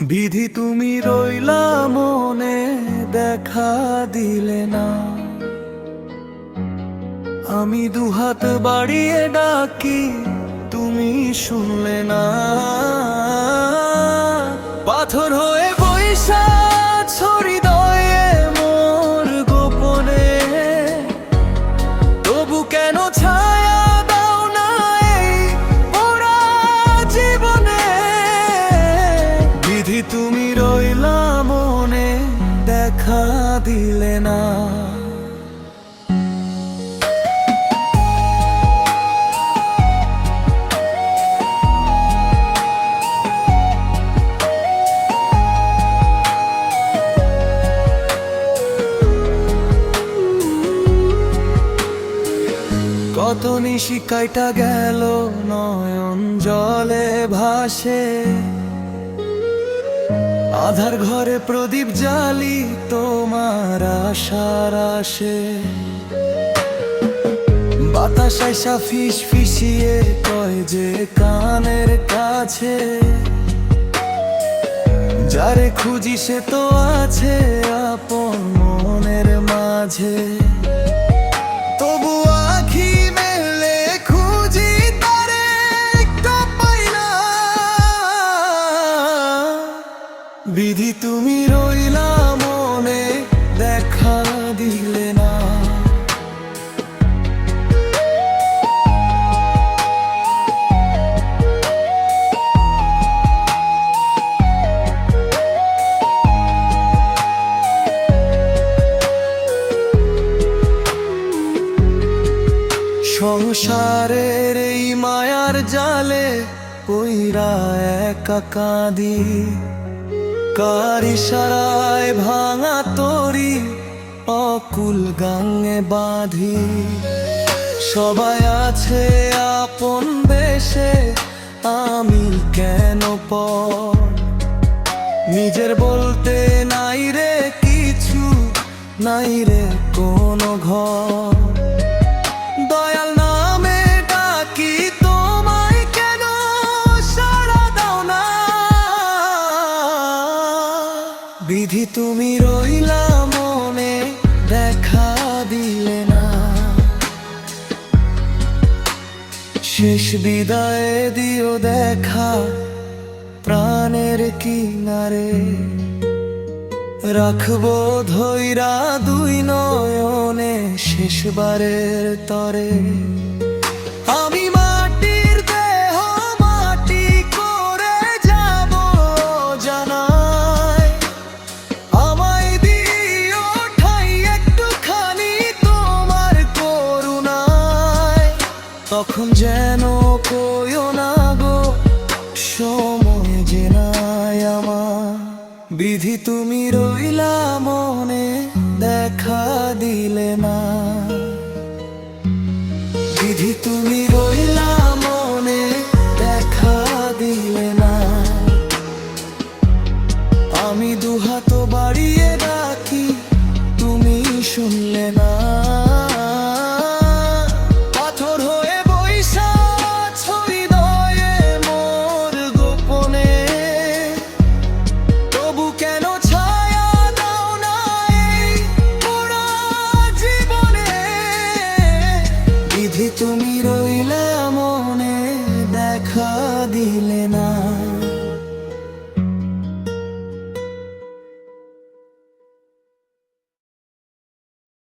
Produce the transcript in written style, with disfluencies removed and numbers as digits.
বিধি তুমি রইলা মনে, দেখা দিলে না। আমি দুহাত বাড়িয়ে ডাকি, তুমি শুনলে না। পাথর হয়ে বৈশা হৃদয়ে মোর গোপনে, তবু কেন ছায়া দাও না এই পোড়া জীবনে। বিধি তুমি রইলা মনে, দেখা দিলে না। কত নিশি কাইটা গেল, নয়ন জলে ভাসে। আধার ঘরে প্রদীপ জালি, তোমার আশার আসে। বাতাস আইসা ফিস ফিসিয়ে কয় যে কানের কাছে, যারে খুঁজি সে তো আছে আপন মনের মাঝে। তবু আখি মেলে খুঁজি তারে, একটু পাই না। বিধি তুমি রইলা মনে, দেখা দিলে না। সংসারের এই মায়ার জালে পইরা একা কাঁদি। কার ইশারায় ভাঙা তরি অকুল গাঙে বাঁধি। সবাই আছে আপন বেশে, আমি কেন পর। নিজের বলতে নাই রে কিছু, নাই রে কোনো ঘর। দয়াল নামে ডাকি তোমায়, কেন সাড়া দাও না। বিধি তুমি রইলা মনে, দেখা দিলে না। শেষ বিদায় দিও দেখা, প্রাণের কিনারে। রাখবো ধইরা দুই নয়নে, শেষবারের তরে। আমি মাটির দেহ মাটি করে যাব জানাই। আমায় দিও ঠাই একটুখানি তোমার করুণায়। তখন যেন কইও না গো, সময় যে নাই আমার। বিধি তুমি রইলা মনে, দেখা দিলে না। বিধি তুমি রইলা মনে, দেখা দিলে না। আমি দুহাত বাড়িয়ে ডাকি, তুমি শুনলে না। পাথর হয়ে বৈশা হৃদয়ে মোর গোপনে, তবু কেন ছায়া দাও না এই পোড়া জীবনে। বিধি তুমি